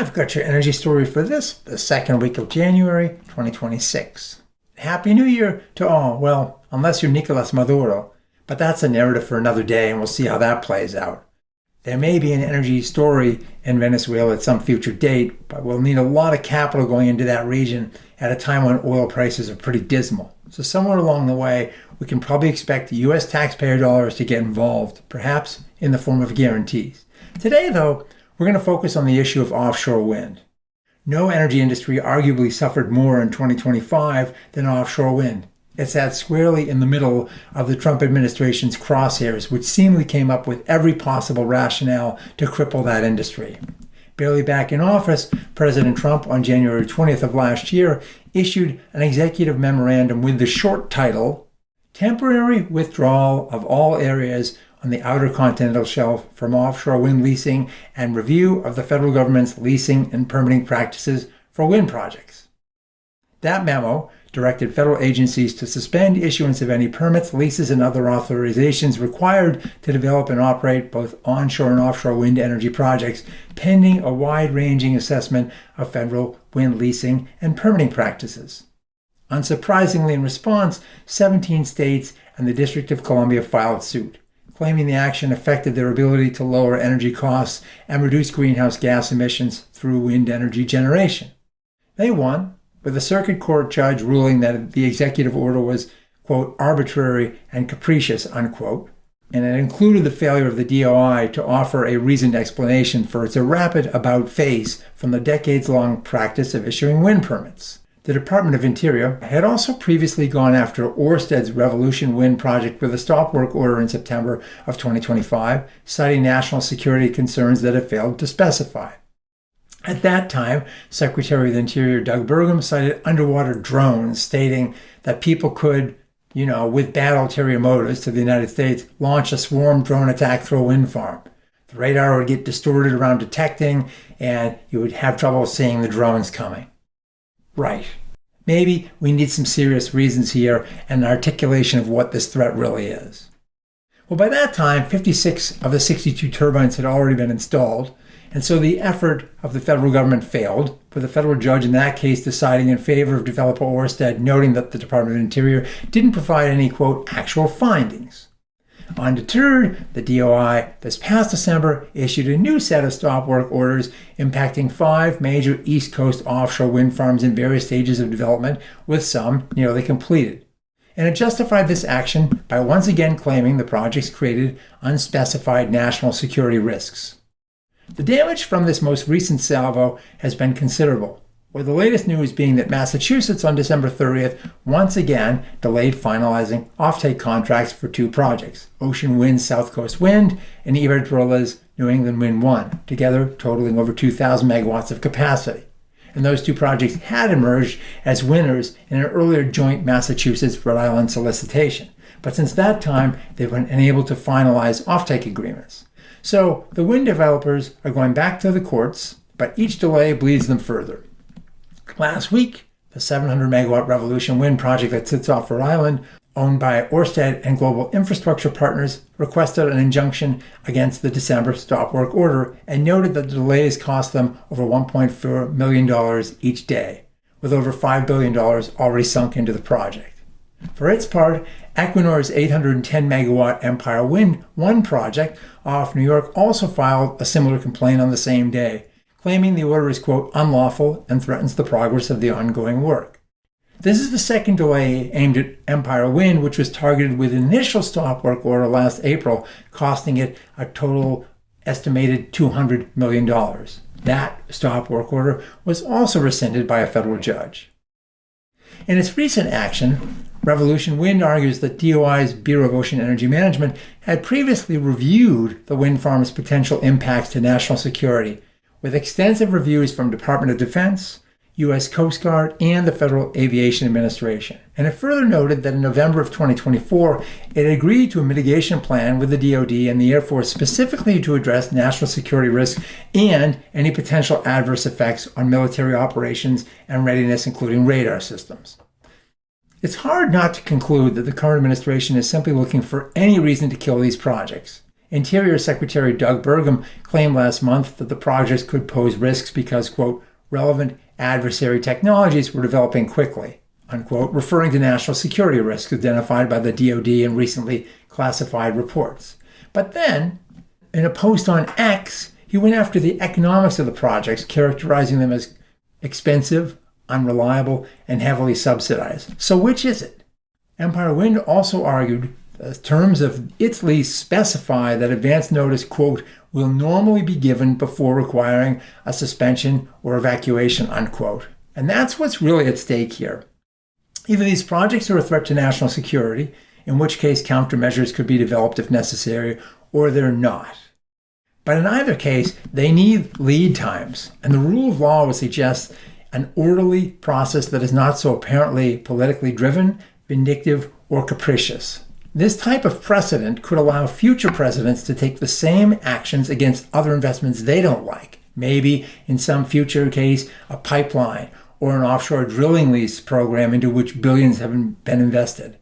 I've got your energy story for the second week of January 2026. Happy New Year to all. Well, unless you're Nicolas Maduro, but that's a narrative for another day and we'll see how that plays out. There may be an energy story in Venezuela at some future date, but we'll need a lot of capital going into that region at a time when oil prices are pretty dismal. So somewhere along the way, we can probably expect U.S. taxpayer dollars to get involved, perhaps in the form of guarantees. Today, though, we're going to focus on the issue of offshore wind. No energy industry arguably suffered more in 2025 than offshore wind. It sat squarely in the middle of the Trump administration's crosshairs, which seemingly came up with every possible rationale to cripple that industry. Barely back in office, President Trump on January 20th of last year issued an executive memorandum with the short title, Temporary Withdrawal of All Areas on the Outer Continental Shelf from Offshore Wind Leasing and Review of the Federal Government's Leasing and Permitting Practices for Wind Projects. That memo directed federal agencies to suspend issuance of any permits, leases, and other authorizations required to develop and operate both onshore and offshore wind energy projects, pending a wide-ranging assessment of federal wind leasing and permitting practices. Unsurprisingly, in response, 17 states and the District of Columbia filed suit, claiming the action affected their ability to lower energy costs and reduce greenhouse gas emissions through wind energy generation. They won, with a circuit court judge ruling that the executive order was, quote, arbitrary and capricious, unquote, and it included the failure of the DOI to offer a reasoned explanation for its rapid about-face from the decades-long practice of issuing wind permits. The Department of Interior had also previously gone after Orsted's Revolution Wind project with a stop work order in September of 2025, citing national security concerns that it failed to specify. At that time, Secretary of the Interior Doug Burgum cited underwater drones, stating that people could, with bad ulterior motives to the United States, launch a swarm drone attack through a wind farm. The radar would get distorted around detecting, and you would have trouble seeing the drones coming. Right. Maybe we need some serious reasons here and an articulation of what this threat really is. Well, by that time, 56 of the 62 turbines had already been installed, and so the effort of the federal government failed, with the federal judge in that case deciding in favor of developer Orsted, noting that the Department of Interior didn't provide any, quote, actual findings. Undeterred, the DOI this past December issued a new set of stop work orders impacting 5 major East Coast offshore wind farms in various stages of development, with some nearly completed. And it justified this action by once again claiming the projects created unspecified national security risks. The damage from this most recent salvo has been considerable, with the latest news being that Massachusetts on December 30th once again delayed finalizing offtake contracts for 2 projects, Ocean Wind's South Coast Wind and Iberdrola's New England Wind 1, together totaling over 2,000 megawatts of capacity. And those 2 projects had emerged as winners in an earlier joint Massachusetts-Rhode Island solicitation. But since that time, they've been unable to finalize offtake agreements. So the wind developers are going back to the courts, but each delay bleeds them further. Last week, the 700-megawatt Revolution Wind project that sits off Rhode Island, owned by Orsted and Global Infrastructure Partners, requested an injunction against the December stop work order and noted that the delays cost them over $1.4 million each day, with over $5 billion already sunk into the project. For its part, Equinor's 810-megawatt Empire Wind 1 project off New York also filed a similar complaint on the same day, claiming the order is, quote, unlawful and threatens the progress of the ongoing work. This is the second delay aimed at Empire Wind, which was targeted with an initial stop work order last April, costing it a total estimated $200 million. That stop work order was also rescinded by a federal judge. In its recent action, Revolution Wind argues that DOI's Bureau of Ocean Energy Management had previously reviewed the wind farm's potential impacts to national security, with extensive reviews from Department of Defense, U.S. Coast Guard, and the Federal Aviation Administration. And it further noted that in November of 2024, it agreed to a mitigation plan with the DoD and the Air Force specifically to address national security risks and any potential adverse effects on military operations and readiness, including radar systems. It's hard not to conclude that the current administration is simply looking for any reason to kill these projects. Interior Secretary Doug Burgum claimed last month that the projects could pose risks because, quote, relevant adversary technologies were developing quickly, unquote, referring to national security risks identified by the DoD in recently classified reports. But then, in a post on X, he went after the economics of the projects, characterizing them as expensive, unreliable, and heavily subsidized. So which is it? Empire Wind also argued the terms of its lease specify that advance notice, quote, will normally be given before requiring a suspension or evacuation, unquote. And that's what's really at stake here. Either these projects are a threat to national security, in which case countermeasures could be developed if necessary, or they're not. But in either case, they need lead times, and the rule of law would suggest an orderly process that is not so apparently politically driven, vindictive, or capricious. This type of precedent could allow future presidents to take the same actions against other investments they don't like. Maybe, in some future case, a pipeline or an offshore drilling lease program into which billions have been invested.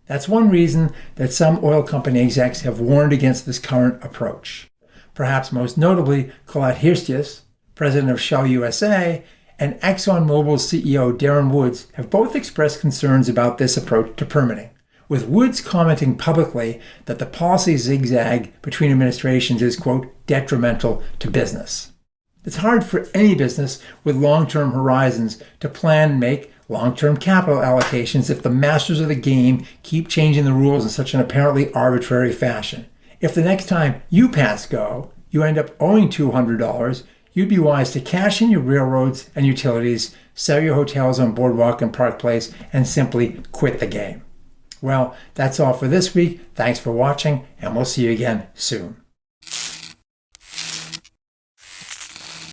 That's one reason that some oil company execs have warned against this current approach. Perhaps most notably, Colette Hirstius, president of Shell USA, and ExxonMobil's CEO Darren Woods have both expressed concerns about this approach to permitting, with Woods commenting publicly that the policy zigzag between administrations is, quote, detrimental to business. It's hard for any business with long-term horizons to plan and make long-term capital allocations if the masters of the game keep changing the rules in such an apparently arbitrary fashion. If the next time you pass go, you end up owing $200, you'd be wise to cash in your railroads and utilities, sell your hotels on Boardwalk and Park Place, and simply quit the game. Well, that's all for this week. Thanks for watching, and we'll see you again soon.